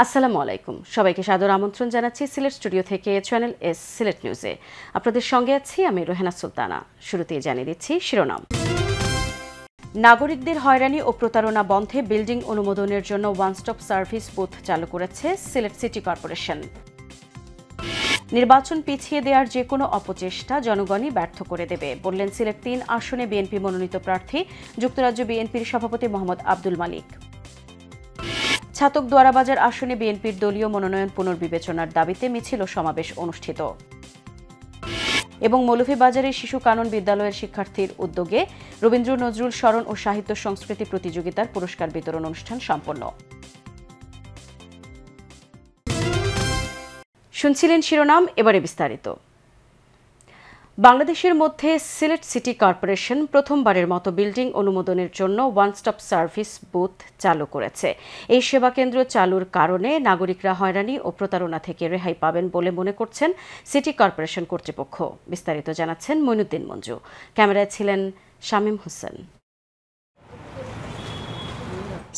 আসসালামু আলাইকুম, সবাইকে সাদর আমন্ত্রণ জানাচ্ছি সিলেট স্টুডিও থেকে চ্যানেল এস সিলেট নিউজে। আপনাদের সঙ্গে আছি আমি রোহেনা সুলতানা। শুরুতেই জানিয়ে দিচ্ছি শিরোনাম। নাগরিকদের হয়রানি ও প্রতারণা বন্ধে বিল্ডিং অনুমোদনের জন্য ওয়ান স্টপ সার্ভিস বুথ চালু করেছে সিলেট সিটি কর্পোরেশন। নির্বাচন পিছিয়ে দেওয়ার যে কোনো অপচেষ্টা জনগণই ব্যর্থ করে দেবে বললেন সিলেট ৩ আসনে বিএনপি মনোনীত প্রার্থী যুক্তরাজ্য বিএনপির সভাপতি মোহাম্মদ আব্দুল মালিক। ছাতক দোয়ারাবাজার আসনে বিএনপির দলীয় মনোনয়ন পুনর্বিবেচনার দাবিতে মিছিল ও সমাবেশ অনুষ্ঠিত। এবং মৌলভীবাজারের শিশু কানন বিদ্যালয়ের শিক্ষার্থীর উদ্যোগে রবীন্দ্র নজরুল স্মরণ ও সাহিত্য সংস্কৃতি প্রতিযোগিতার পুরস্কার বিতরণ অনুষ্ঠান সম্পন্ন। শুনছিলেন শিরোনাম, এবারে বিস্তারিত। বাংলাদেশের মধ্যে সিলেট সিটি কর্পোরেশন প্রথমবারের মতো বিল্ডিং অনুমোদনের জন্য ওয়ান স্টপ সার্ভিস বুথ চালু করেছে। এই সেবা কেন্দ্র চালুর কারণে নাগরিকরা হয়রানি ও প্রতারণা থেকে রেহাই পাবেন বলে মনে করছেন সিটি কর্পোরেশন কর্তৃপক্ষ। বিস্তারিত জানাচ্ছেন মইনুদ্দিন মঞ্জু। ক্যামেরায় ছিলেন শামীম হোসেন।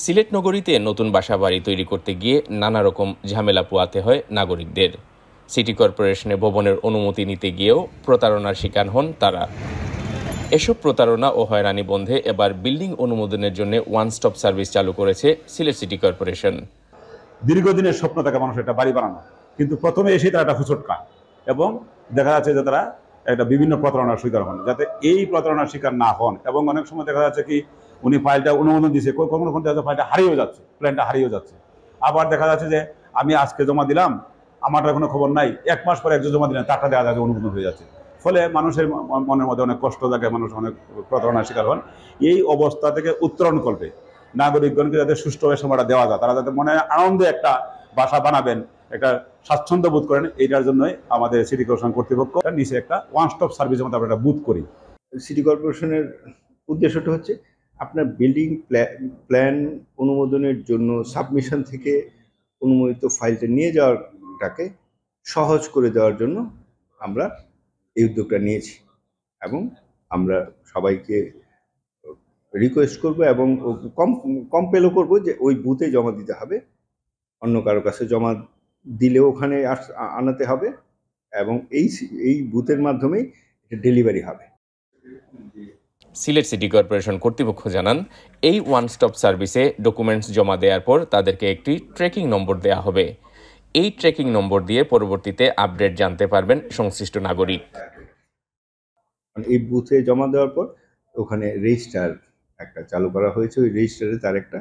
সিলেট নগরীতে নতুন বাসাবাড়ি তৈরি করতে গিয়ে নানা রকম ঝামেলা পোয়াতে হয় নাগরিকদের। সিটি কর্পোরেশনে ভবনের অনুমতি নিতে গিয়েও প্রতারণার শিকার হন তারা। এসব প্রতারণা ও হয়রানি বন্ধে এবার বিল্ডিং অনুমোদনের জন্য ওয়ান স্টপ সার্ভিস চালু করেছে সিলেট সিটি কর্পোরেশন। দীর্ঘদিনের স্বপ্ন থাকে মানুষের একটা বাড়ি বানানো, কিন্তু প্রথমে এসে তারা একটা হুচটকা এবং দেখা যাচ্ছে যে তারা একটা বিভিন্ন প্রতারণার শিকার হন, যাতে এই প্রতারণার শিকার না হন। এবং অনেক সময় দেখা যাচ্ছে কি উনি ফাইলটা অনুমোদন দিয়েছে, কখনো কখনো দেখা যাচ্ছে ফাইলটা হারিয়েও যাচ্ছে, প্ল্যানটা হারিয়েও যাচ্ছে। আবার দেখা যাচ্ছে যে আমি আজকে জমা দিলাম, আমারটা কোনো খবর নাই, 1 মাস পরে একজন জমা দিলেন, টাকা দেওয়া যাচ্ছে, অনুমোদন হয়ে যাচ্ছে। ফলে মানুষের মনের মধ্যে অনেক কষ্ট থাকে, মানুষ অনেক প্রতারণার শিকার হন। এই অবস্থা থেকে উত্তরণ করবে নাগরিকগণকে যাতে সুষ্ঠুভাবে সময়টা দেওয়া যায়, তারা যাতে মনে আনন্দে একটা বাসা বানাবেন, একটা স্বাচ্ছন্দ্য বোধ করেন, এইটার জন্যই আমাদের সিটি কর্পোরেশন কর্তৃপক্ষ নিচে একটা ওয়ান স্টপ সার্ভিসের মধ্যে আমরা একটা বুথ করি। সিটি কর্পোরেশনের উদ্দেশ্যটা হচ্ছে আপনার বিল্ডিং প্ল্যান অনুমোদনের জন্য সাবমিশন থেকে অনুমোদিত ফাইলটা নিয়ে যাওয়াটাকে সহজ করে দেওয়ার জন্য আমরা এই উদ্যোগটা নিয়েছি। এবং আমরা সবাইকে রিকোয়েস্ট করব এবং কম্পেলও করব যে ওই বুথে জমা দিতে হবে, অন্য কারো কাছে জমা দিলেও ওখানে আনাতে হবে, এবং এই বুথের মাধ্যমেই ডেলিভারি হবে। সিলেট সিটি কর্পোরেশন কর্তৃপক্ষ জানান, এই ওয়ান স্টপ সার্ভিসে ডকুমেন্টস জমা দেওয়ার পর তাদেরকে একটি ট্র্যাকিং নম্বর দেওয়া হবে। এই ট্র্যাকিং নম্বর দিয়ে পরবর্তীতে আপডেট জানতে পারবেন সংশ্লিষ্ট নাগরিক। এই বুথে জমা দেওয়ার পর ওখানে রেজিস্টার একটা চালু করা হয়েছে, ওই রেজিস্টারে তার একটা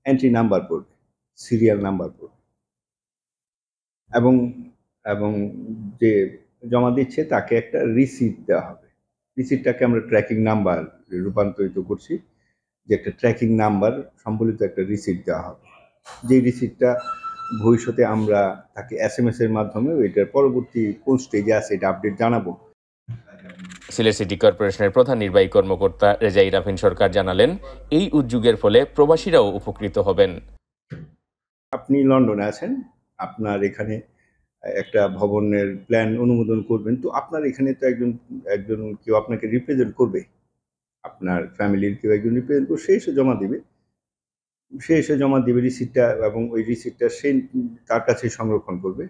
এন্ট্রি নাম্বার পড়বে, সিরিয়াল নাম্বার পড়বে, এবং যে জমা দিচ্ছে তাকে একটা রিসিপ্ট দেওয়া হবে। রিসিপ্টটাকে আমরা ট্র্যাকিং নাম্বার রূপান্তরিত করছি, যে একটা ট্র্যাকিং নাম্বার সম্বলিত একটা রিসিপ্ট দেওয়া হবে। যে রিসিপ্টটা ভবিষ্যতে আমরা তাকে SMS এর মাধ্যমে এটার পরবর্তী কোন স্টেজে আছে এটা আপডেট জানাবো। সিলেট সিটি কর্পোরেশনের প্রধান নির্বাহী কর্মকর্তা রেজাই রাফিন সরকার জানালেন, এই উদ্যোগের ফলে প্রবাসীরাও উপকৃত হবেন। আপনি লন্ডনে আছেন, আপনার এখানে একটা ভবনের প্ল্যান অনুমোদন করবেন, তো আপনার এখানে তো একজন কেউ আপনাকে রিপ্রেজেন্ট করবে, আপনার ফ্যামিলির কেউ একজন রিপ্রেজেন্ট করবে, সে এসে জমা দিবে রিসিপ্টটা, এবং ওই রিসিপ্টটা সে তার কাছে সংরক্ষণ করবে।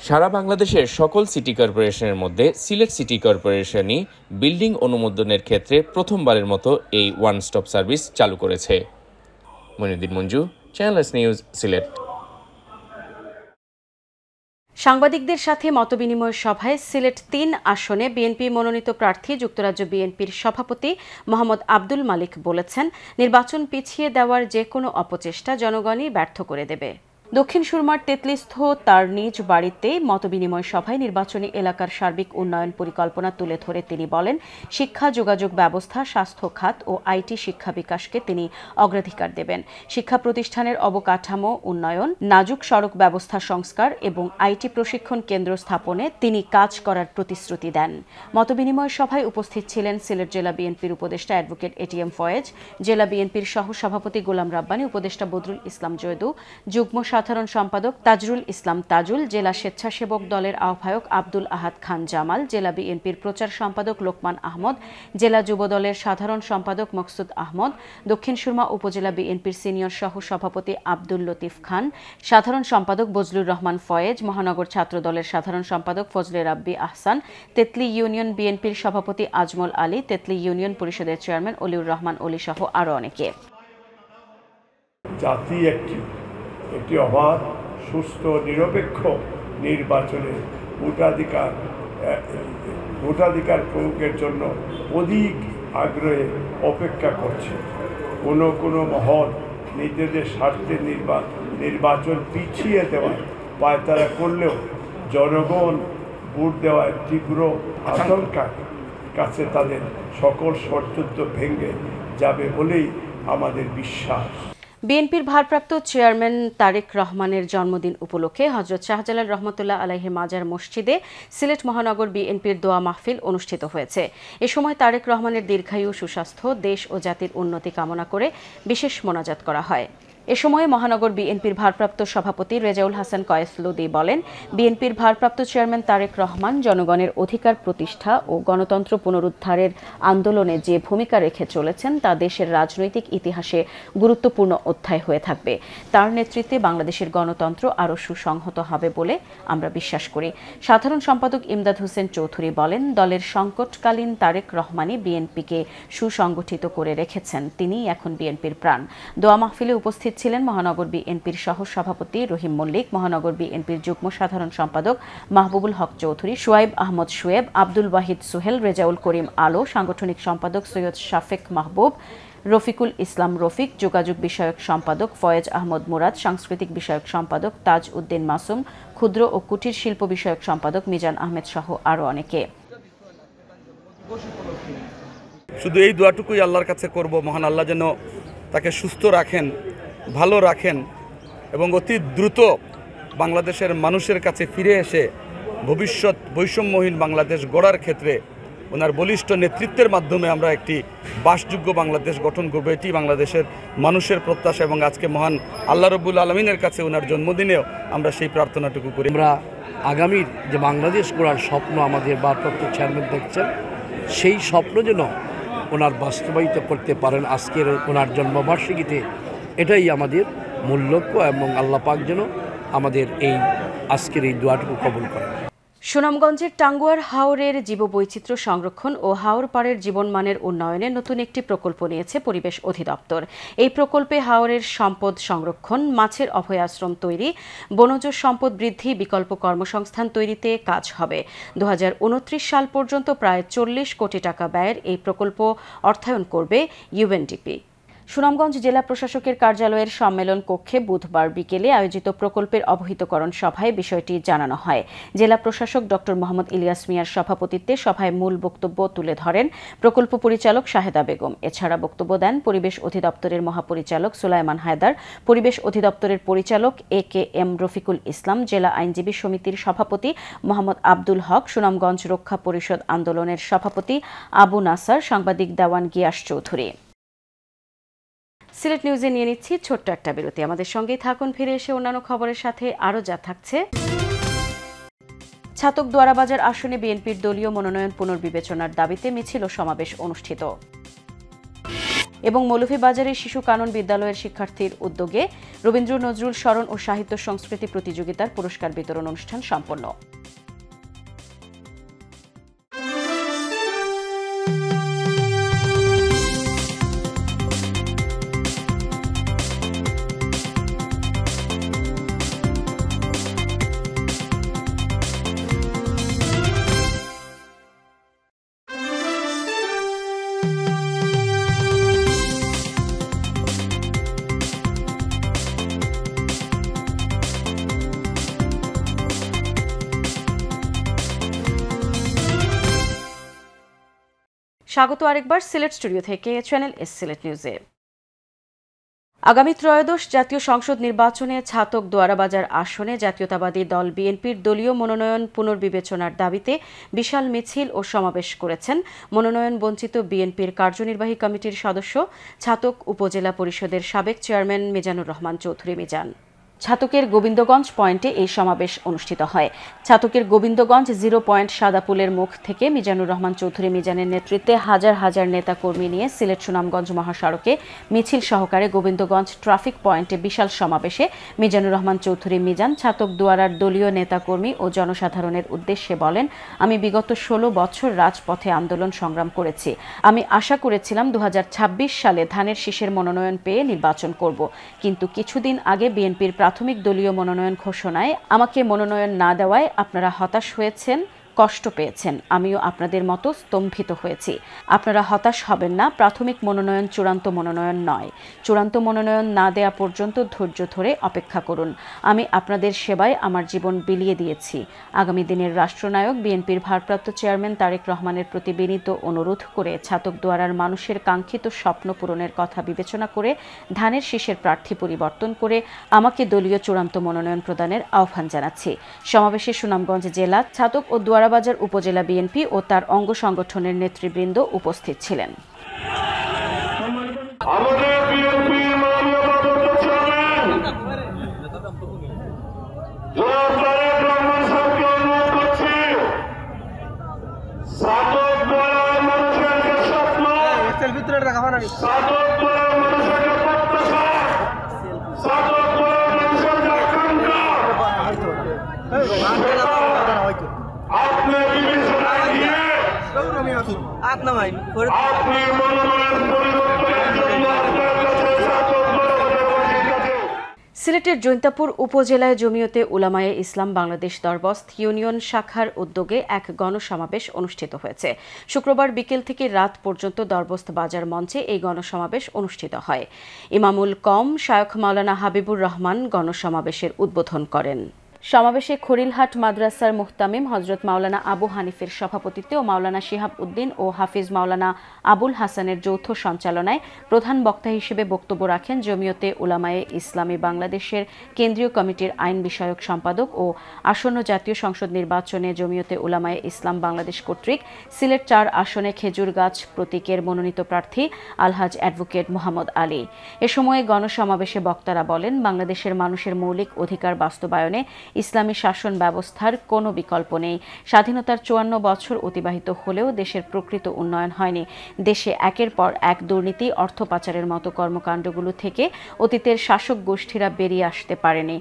সারা বাংলাদেশের সকল সিটি কর্পোরেশনের মধ্যে সিলেট সিটি কর্পোরেশনই বিল্ডিং অনুমোদনের ক্ষেত্রে প্রথমবারের মতো এই ওয়ান স্টপ সার্ভিস চালু করেছে। Moinuddin Manju, channel S news, Sylhet. সাংবাদিকদের সাথে মতবিনিময় সভায় সিলেট ৩ আসনে বিএনপি মনোনীত প্রার্থী যুক্তরাজ্য বিএনপির সভাপতি মোহাম্মদ আব্দুল মালিক বলেছেন, নির্বাচন পিছিয়ে দেওয়ার যে কোনো অপচেষ্টা জনগণই ব্যর্থ করে দেবে। দক্ষিণ সুরমার তেতলিস্থ তার নিজ বাড়িতে মতবিনিময় সভায় নির্বাচনী এলাকার সার্বিক উন্নয়ন পরিকল্পনা তুলে ধরে তিনি বলেন, শিক্ষা, যোগাযোগ ব্যবস্থা, স্বাস্থ্য খাত ও আইটি শিক্ষা বিকাশকে তিনি অগ্রাধিকার দেবেন। শিক্ষা প্রতিষ্ঠানের অবকাঠামো উন্নয়ন, নাজুক সড়ক ব্যবস্থা সংস্কার এবং আইটি প্রশিক্ষণ কেন্দ্র স্থাপনে তিনি কাজ করার প্রতিশ্রুতি দেন। মতবিনিময় সভায় উপস্থিত ছিলেন সিলেট জেলা বিএনপির উপদেষ্টা অ্যাডভোকেট ATM ফয়েজ, জেলা বিএনপির সহ সভাপতি গোলাম রাব্বানী, উপদেষ্টা বদরুল ইসলাম জয়দু, যুগ্ম সাধারণ সম্পাদক তাজরুল ইসলাম তাজুল, জেলা স্বেচ্ছাসেবক দলের আহ্বায়ক আব্দুল আহাদ খান জামাল, জেলা বিএনপির প্রচার সম্পাদক লোকমান আহমদ, জেলা যুব দলের সাধারণ সম্পাদক মকসুদ আহমদ, দক্ষিণ সুরমা উপজেলা বিএনপির সিনিয়র সহ সভাপতি আব্দুল লতিফ খান, সাধারণ সম্পাদক বজলুর রহমান ফয়েজ, মহানগর ছাত্র দলের সাধারণ সম্পাদক ফজলে রাব্বি আহসান, তেতলি ইউনিয়ন বিএনপির সভাপতি আজমল আলী, তেতলি ইউনিয়ন পরিষদের চেয়ারম্যান অলিউর রহমান অলি সহ আরও অনেকে। জাতি একটি অবাধ, সুস্থ, নিরপেক্ষ নির্বাচনে ভোটাধিকার প্রয়োগের জন্য অধিক আগ্রহে অপেক্ষা করছে। কোনো মহল নিজেদের স্বার্থে নির্বাচন পিছিয়ে দেওয়ার পায়তারা করলেও জনগণ ভোট দেওয়ার তীব্র আশঙ্কার কাছে তাদের সকল ষড়যন্ত্র ভেঙে যাবে বলেই আমাদের বিশ্বাস। বিএনপির ভারপ্রাপ্ত চেয়ারম্যান তারেক রহমানের জন্মদিন উপলক্ষে হযরত শাহজালাল রহমতুল্লাহ আলাইহির মাজার মসজিদে সিলেট মহানগর বিএনপির দোয়া মাহফিল অনুষ্ঠিত হয়েছে। এ সময় তারেক রহমানের দীর্ঘায়ু, সুস্বাস্থ্য, দেশ ও জাতির উন্নতি কামনা করে বিশেষ মোনাজাত করা হয়। এ সময় মহানগর বিএনপির ভারপ্রাপ্ত সভাপতি রেজাউল হাসান কয়েস লুদি বলেন, বিএনপির ভারপ্রাপ্ত চেয়ারম্যান তারেক রহমান জনগণের অধিকার প্রতিষ্ঠা ও গণতন্ত্র পুনরুদ্ধারের আন্দোলনে যে ভূমিকা রেখে চলেছেন তা দেশের রাজনৈতিক ইতিহাসে গুরুত্বপূর্ণ অধ্যায় হয়ে থাকবে। তার নেতৃত্বে বাংলাদেশের গণতন্ত্র আরও সুসংহত হবে বলে আমরা বিশ্বাস করি। সাধারণ সম্পাদক ইমদাদ হোসেন চৌধুরী বলেন, দলের সংকটকালীন তারেক রহমানই বিএনপিকে সুসংগঠিত করে রেখেছেন, তিনিই এখন বিএনপির প্রাণ। দোয়া মাহফিলে উপস্থিত ছিলেন মহানগর বিএনপির সহ সভাপতি রহিম মল্লিক, মহানগর বিএনপির যুগ্ম সাধারণ সম্পাদক মাহবুবুল হক চৌধুরী, সোয়াইব আহমদ সোয়েব, আব্দুল ওয়াহিদ সোহেল, রেজাউল করিম আলো, সাংগঠনিক সম্পাদক সৈয়দ শাফেক মাহবুব, রফিকুল ইসলাম রফিক, যোগাযোগ বিষয়ক সম্পাদক ফয়েজ আহমদ মুরাদ, সাংস্কৃতিক বিষয়ক সম্পাদক তাজ উদ্দিন মাসুম, ক্ষুদ্র ও কুটির শিল্প বিষয়ক সম্পাদক মিজান আহমেদ সহ আরও অনেকে। শুধু এই দোয়াটুকুই আল্লাহর কাছে করব, মহান আল্লাহ যেন তাকে সুস্থ রাখেন, ভালো রাখেন এবং অতি দ্রুত বাংলাদেশের মানুষের কাছে ফিরে এসে ভবিষ্যৎ বৈষম্যহীন বাংলাদেশ গড়ার ক্ষেত্রে ওনার বলিষ্ঠ নেতৃত্বের মাধ্যমে আমরা একটি বাসযোগ্য বাংলাদেশ গঠন করব। এটি বাংলাদেশের মানুষের প্রত্যাশা এবং আজকে মহান আল্লাহ রব্বুল আলমিনের কাছে ওনার জন্মদিনেও আমরা সেই প্রার্থনাটুকু করি। আমরা আগামীর যে বাংলাদেশ গড়ার স্বপ্ন আমাদের ভারপ্রাপ্ত চেয়ারম্যান দেখছেন, সেই স্বপ্ন যেন ওনার বাস্তবায়িত করতে পারেন আজকের ওনার জন্মবার্ষিকীতে, এটাই আমাদের মূল লক্ষ্য এবং আল্লাহ পাক যেন আমাদের এই আজকের এই দোয়াটুকু কবুল করেন। সুনামগঞ্জের টাঙ্গুয়ার হাওরের জীববৈচিত্র্য সংরক্ষণ ও হাওর পাড়ের জীবনমানের উন্নয়নে নতুন একটি প্রকল্প নিয়েছে পরিবেশ অধিদপ্তর। এই প্রকল্পে হাওরের সম্পদ সংরক্ষণ, মাছের অভয়াশ্রম তৈরি, বনজ সম্পদ বৃদ্ধি, বিকল্প কর্মসংস্থান তৈরিতে কাজ হবে। 2029 সাল পর্যন্ত প্রায় 40 কোটি টাকা ব্যয়ের এই প্রকল্প অর্থায়ন করবে ইউএনডিপি। সুনামগঞ্জ জেলা প্রশাসকের কার্যালয়ের সম্মেলন কক্ষে বুধবার বিকেলে আয়োজিত প্রকল্পের অবহিতকরণ সভায় বিষয়টি জানানো হয়। জেলা প্রশাসক ডক্টর মোহাম্মদ ইলিয়াস মিয়ার সভাপতিত্বে সভায় মূল বক্তব্য তুলে ধরেন প্রকল্প পরিচালক শাহেদা বেগম। এছাড়া বক্তব্য দেন পরিবেশ অধিদপ্তরের মহাপরিচালক সুলাইমান হায়দার, পরিবেশ অধিদপ্তরের পরিচালক AKM রফিকুল ইসলাম, জেলা আইনজীবী সমিতির সভাপতি মোহাম্মদ আব্দুল হক, সুনামগঞ্জ রক্ষা পরিষদ আন্দোলনের সভাপতি আবু নাসার, সাংবাদিক দেওয়ান গিয়াস চৌধুরী। সিলেট নিউজে নিয়ে নিচ্ছি ছোট্ট একটা বিরতি। আমাদের সঙ্গেই থাকুন। ফিরে এসে অন্যান্য খবরের সাথে আরও যা থাকছে। ছাতক দোয়ারাবাজার আসনে বিএনপির দলীয় মনোনয়ন পুনর্বিবেচনার দাবিতে মিছিল ও সমাবেশ অনুষ্ঠিত এবং মৌলভীবাজারে শিশু কানন বিদ্যালয়ের শিক্ষার্থীর উদ্যোগে রবীন্দ্র নজরুল স্মরণ ও সাহিত্য সংস্কৃতি প্রতিযোগিতার পুরস্কার বিতরণ অনুষ্ঠান সম্পন্ন। স্বাগত আরেকবার সিলেট স্টুডিও থেকে চ্যানেল এস সিলেট নিউজে। আগামী ত্রয়োদশ জাতীয় সংসদ নির্বাচনে ছাতক দোয়ারাবাজার আসনে জাতীয়তাবাদী দল বিএনপির দলীয় মনোনয়ন পুনর্বিবেচনার দাবিতে বিশাল মিছিল ও সমাবেশ করেছেন মনোনয়ন বঞ্চিত বিএনপির কার্যনির্বাহী কমিটির সদস্য, ছাতক উপজেলা পরিষদের সাবেক চেয়ারম্যান মিজানুর রহমান চৌধুরী মিজান। ছাতকের গোবিন্দগঞ্জ পয়েন্টে এই সমাবেশ অনুষ্ঠিত হয়। ছাতকের গোবিন্দগঞ্জ 0 পয়েন্ট সাদাপুলের মুখ থেকে মিজানুর রহমান চৌধুরী মিজানের নেতৃত্বে হাজার হাজার নেতাকর্মী নিয়ে সিলেট সুনামগঞ্জ মহাসড়কে মিছিল সহকারে গোবিন্দগঞ্জ ট্রাফিক পয়েন্টে বিশাল সমাবেশে মিজানুর রহমান চৌধুরী মিজান ছাতক দুয়ারার দলীয় নেতাকর্মী ও জনসাধারণের উদ্দেশ্যে বলেন, আমি বিগত 16 বছর রাজপথে আন্দোলন সংগ্রাম করেছি। আমি আশা করেছিলাম 2026 সালে ধানের শীষের মনোনয়ন পেয়ে নির্বাচন করব, কিন্তু কিছুদিন আগে বিএনপির প্রাথমিক দলীয় মনোনয়ন ঘোষণায় আমাকে মনোনয়ন না দেওয়ায় আপনারা হতাশ হয়েছেন, কষ্ট পেয়েছেন। আমিও আপনাদের মতো স্তম্ভিত হয়েছি। আপনারা হতাশ হবেন না। প্রাথমিক মনোনয়ন চূড়ান্ত মনোনয়ন নয়। চূড়ান্ত মনোনয়ন না দেয়া পর্যন্ত ধৈর্য ধরে অপেক্ষা করুন। আমি আপনাদের সেবায় আমার জীবন বিলিয়ে দিয়েছি। আগামী দিনের রাষ্ট্রনায়ক বিএনপির ভারপ্রাপ্ত চেয়ারম্যান তারেক রহমানের প্রতি বিনীত অনুরোধ করে ছাতক দুয়ারার মানুষের কাঙ্ক্ষিত স্বপ্ন পূরণের কথা বিবেচনা করে ধানের শীষের প্রার্থী পরিবর্তন করে আমাকে দলীয় চূড়ান্ত মনোনয়ন প্রদানের আহ্বান জানাচ্ছি। সমাবেশে সুনামগঞ্জ জেলা ছাতক ও দুয়ারাবাজার উপজেলা বিএনপি ও তার অঙ্গ সংগঠনের নেতৃবৃন্দ উপস্থিত ছিলেন। সিলেটের জৈন্তাপুর উপজেলায় জমিয়তে উলামায়ে ইসলাম বাংলাদেশ দরবস্ত ইউনিয়ন শাখার উদ্যোগে এক গণসমাবেশ অনুষ্ঠিত হয়েছে। শুক্রবার বিকেল থেকে রাত পর্যন্ত দরবস্ত বাজার মঞ্চে এই গণসমাবেশ অনুষ্ঠিত হয়। ইমামুল কওম শায়খ মাওলানা হাবিবুর রহমান গণসমাবেশের উদ্বোধন করেন। সমাবেশে খলিলহাট মাদ্রাসার মুহতামিম হযরত মাওলানা আবু হানিফের সভাপতিত্বে ও মাওলানা শিহাব উদ্দিন ও হাফিজ মাওলানা আবুল হাসানের যৌথ সঞ্চালনায় প্রধান বক্তা হিসেবে বক্তব্য রাখেন জমিয়তে উলামায়ে ইসলামী বাংলাদেশের কেন্দ্রীয় কমিটির আইন বিষয়ক সম্পাদক ও আসন্ন জাতীয় সংসদ নির্বাচনে জমিয়তে উলামায়ে ইসলাম বাংলাদেশ কর্তৃক সিলেট 4 আসনে খেজুর গাছ প্রতীকের মনোনীত প্রার্থী আলহাজ অ্যাডভোকেট মোহাম্মদ আলী। এ সময় গণসমাবেশে বক্তারা বলেন, বাংলাদেশের মানুষের মৌলিক অধিকার বাস্তবায়নে ইসলামী শাসন ব্যবস্থার কোনো বিকল্প নেই। স্বাধীনতার 54 বছর অতিবাহিত হলেও দেশের প্রকৃত উন্নয়ন হয়নি। দেশে একের পর এক দুর্নীতি, অর্থ পাচারের মতো কর্মকাণ্ডগুলো থেকে অতীতের শাসক গোষ্ঠীরা বেরিয়ে আসতে পারেনি।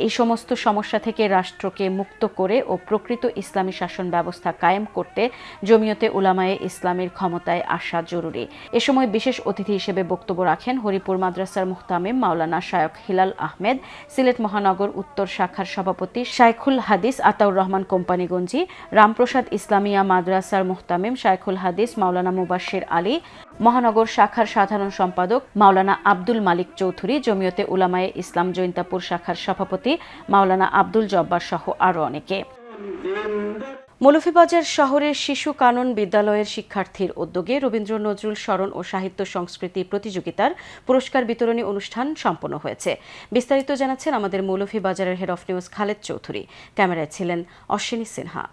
এই সমস্ত সমস্যা থেকে রাষ্ট্রকে মুক্ত করে ও প্রকৃত ইসলামী শাসন ব্যবস্থা কায়েম করতে জমিয়তে উলামায়ে ইসলামের ক্ষমতায় আসা জরুরি। এ সময় বিশেষ অতিথি হিসেবে বক্তব্য রাখেন হরিপুর মাদ্রাসার মুহতামিম মাওলানা শায়খ হিলাল আহমেদ, সিলেট মহানগর উত্তর শাখার সভাপতি শাইখুল হাদিস আতাউর রহমান কোম্পানিগঞ্জি, রামপ্রসাদ ইসলামিয়া মাদ্রাসার মুহতামিম শাইখুল হাদিস মাওলানা মুবাশশির আলী, মহানগর শাখার সাধারণ সম্পাদক মাওলানা আব্দুল মালিক চৌধুরী, জমিয়তে উলামায়ে ইসলাম জৈন্তাপুর শাখার সভাপতি মাওলানা আব্দুল জব্বার সহ আরও অনেকে। মৌলভীবাজার শহরের শিশু কানন বিদ্যালয়ের শিক্ষার্থীর উদ্যোগে রবীন্দ্র নজরুল স্মরণ ও সাহিত্য সংস্কৃতি প্রতিযোগিতার পুরস্কার বিতরণী অনুষ্ঠান সম্পন্ন হয়েছে। বিস্তারিত জানাচ্ছেন আমাদের মৌলভীবাজারের head of news Khaled Chowdhury. ক্যামেরায় ছিলেন অশ্বিনী সিনহা।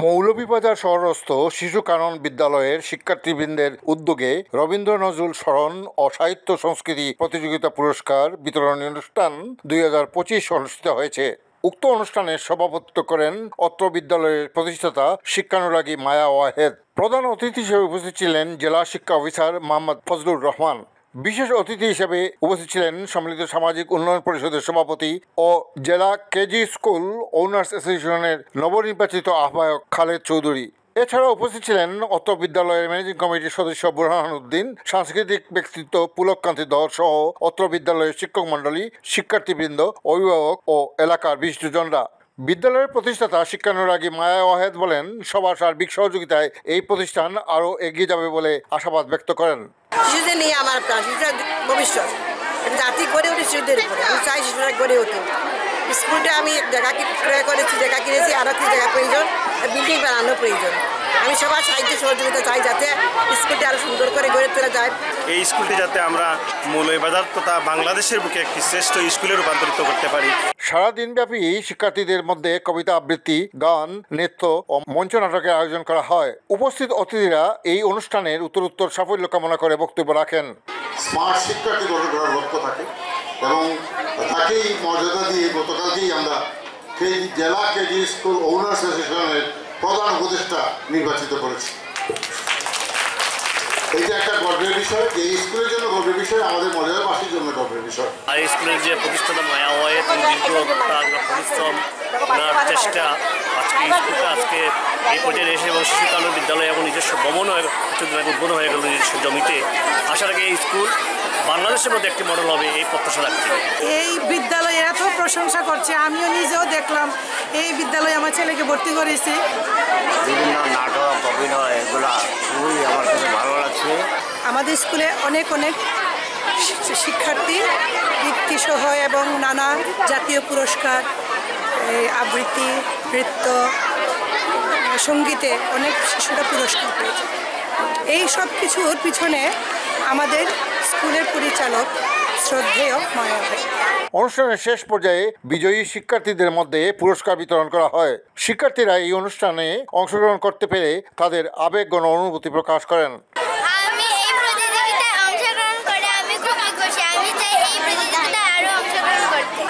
মৌলভীবাজার শহরস্থ শিশু কানন বিদ্যালয়ের শিক্ষার্থীবৃন্দের উদ্যোগে রবীন্দ্র নজরুল স্মরণ ও সাহিত্য সংস্কৃতি প্রতিযোগিতা পুরস্কার বিতরণী অনুষ্ঠান 2025 অনুষ্ঠিত হয়েছে। উক্ত অনুষ্ঠানে সভাপতিত্ব করেন অত্র বিদ্যালয়ের প্রতিষ্ঠাতা শিক্ষানুরাগী মায়া ওয়াহেদ। প্রধান অতিথি হিসেবে উপস্থিত ছিলেন জেলা শিক্ষা অফিসার মোহাম্মদ ফজলুর রহমান। বিশেষ অতিথি হিসেবে উপস্থিত ছিলেন সম্মিলিত সামাজিক উন্নয়ন পরিষদের সভাপতি ও জেলা কেজি স্কুল ওনার্স অ্যাসোসিয়েশনের নবনির্বাচিত আহ্বায়ক খালেদ চৌধুরী। এছাড়া উপস্থিত ছিলেন অত্র বিদ্যালয়ের ম্যানেজিং কমিটির সদস্য বুরহান উদ্দিন, সাংস্কৃতিক ব্যক্তিত্ব পুলককান্তি ধর সহ অত্র বিদ্যালয়ের শিক্ষক মণ্ডলী, শিক্ষার্থীবৃন্দ, অভিভাবক ও এলাকার বিশিষ্টজনরা। বিদ্যালয়ের প্রতিষ্ঠাতা শিক্ষানুরাগী মায়া ওয়াহেদ বলেন, সবার সার্বিক সহযোগিতায় এই প্রতিষ্ঠান আরও এগিয়ে যাবে বলে আশাবাদ ব্যক্ত করেন। শিশুদের নিয়ে আমার প্রাণ, শিশুরা ভবিষ্যৎ, জাতি গড়ে ওঠে শিশুদের উপরে। আমি চাই শিশুরা গড়ে ওঠে। স্কুলটা আমি জায়গা ক্রয় করেছি, জায়গা কিনেছি, আরও কি জায়গা প্রয়োজন, বিল্ডিং বানানো প্রয়োজন। আমি সবার সাহায্য সহযোগিতা চাই যাতে স্কুলটি আরও সুন্দর করে গড়ে তোলা যায়। এই স্কুলটি যাতে আমরা মৌলভীবাজার তথা বাংলাদেশের বুকে একটি শ্রেষ্ঠ স্কুলে রূপান্তরিত করতে পারি। সারাদিনব্যাপী শিক্ষার্থীদের মধ্যে কবিতা আবৃত্তি, গান, নৃত্য ও মঞ্চ নাটকের আয়োজন করা হয়। উপস্থিত অতিথিরা এই অনুষ্ঠানের উত্তরোত্তর সাফল্য কামনা করে বক্তব্য রাখেন। স্মার্ট শিক্ষার্থী গঠন করার লক্ষ্য থাকে এবং তাকেই মর্যাদা দিয়ে গতকালকেই আমরা জেলা কেজি স্কুল ওনার্স অ্যাসোসিয়েশনের প্রধান উপদেষ্টা নির্বাচিত করেছি। এইটা একটা গর্বের বিষয়, এই স্কুলের জন্য গর্বের বিষয়, আমাদের মর্যাদাবাসীর জন্য গর্বের বিষয়। আর এই স্কুলের যে প্রতিষ্ঠাতা মায়া হয়, দীর্ঘ পরিশ্রম, চেষ্টা, আজকে স্কুলটা আজকে এই পর্যায়ে এসে এবং শিশু কানন বিদ্যালয় এবং নিজস্ব ভবন উদ্বোধন হয়ে গেল নিজস্ব জমিতে। আশা রাখি এই স্কুল বাংলাদেশের মধ্যে একটি মডেল হবে, এই প্রত্যাশা রাখছি। এই বিদ্যালয়ে এত প্রশংসা করছে, আমিও নিজেও দেখলাম এই বিদ্যালয়ে আমার ছেলেকে ভর্তি করেছি। বিভিন্ন নাটক, অভিনয় এগুলা খুবই আমার কাছে ভালো লাগছে। আমাদের স্কুলে অনেক শিক্ষার্থী বৃত্তিসহ এবং নানা জাতীয় পুরস্কার, আবৃত্তি, নৃত্য, সঙ্গীতে অনেক শিশুরা পুরস্কার পেয়েছে। এই সব কিছুর পিছনে আমাদের স্কুলের পরিচালক শ্রদ্ধেয় মায়া ভাই। অনুষ্ঠানের শেষ পর্যায়ে বিজয়ী শিক্ষার্থীদের মধ্যে পুরস্কার বিতরণ করা হয়। শিক্ষার্থীরা এই অনুষ্ঠানে অংশগ্রহণ করতে পেরে তাদের আবেগঘন অনুভূতি প্রকাশ করেন। আমি এই প্রতিযোগিতায় অংশগ্রহণ করে আমি খুবই খুশি। আমি চাই এই প্রতিযোগিতায় আরো অংশগ্রহণ করতে।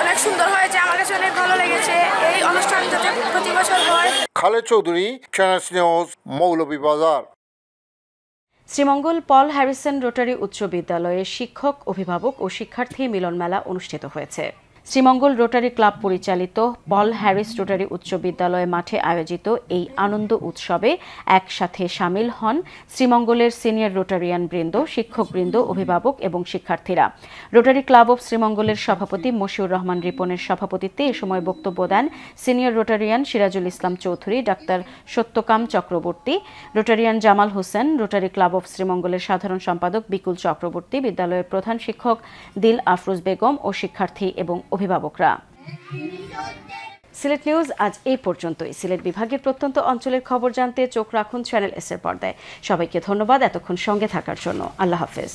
অনেক সুন্দর হয়েছে, আমার কাছে অনেক ভালো লেগেছে। এই অনুষ্ঠান যাতে প্রতি বছর হয়। Khaled Chowdhury, channel news, Moulvibazar. Sreemangal Paul Harrison Rotary উচ্চ বিদ্যালয়ে শিক্ষক, অভিভাবক ও শিক্ষার্থী মিলন মেলা অনুষ্ঠিত হয়েছে। শ্রীমঙ্গল রোটারি ক্লাব পরিচালিত পল হ্যারিস রোটারি উচ্চ বিদ্যালয় মাঠে আয়োজিত এই আনন্দ উৎসবে একসাথে সামিল হন শ্রীমঙ্গলের সিনিয়র রোটারিয়ান বৃন্দ, শিক্ষকবৃন্দ, অভিভাবক এবং শিক্ষার্থীরা। রোটারি ক্লাব অব শ্রীমঙ্গলের সভাপতি মশিউর রহমান রিপনের সভাপতিত্বে এ সময় বক্তব্য দেন সিনিয়র রোটারিয়ান সিরাজুল ইসলাম চৌধুরী, ডাক্তার Satyakam Chakraborty, Rotarian Jamal Hossain, Rotary Club of শ্রীমঙ্গলের সাধারণ সম্পাদক বিকুল চক্রবর্তী, বিদ্যালয়ের প্রধান শিক্ষক দিল আফরোজ বেগম ও শিক্ষার্থী এবং অভিভাবকরা। সিলেট নিউজ আজ এই পর্যন্তই। সিলেট বিভাগের প্রত্যন্ত অঞ্চলের খবর জানতে চোখ রাখুন চ্যানেল এস এর পর্দায়। সবাইকে ধন্যবাদ এতক্ষণ সঙ্গে থাকার জন্য। আল্লাহ হাফেজ।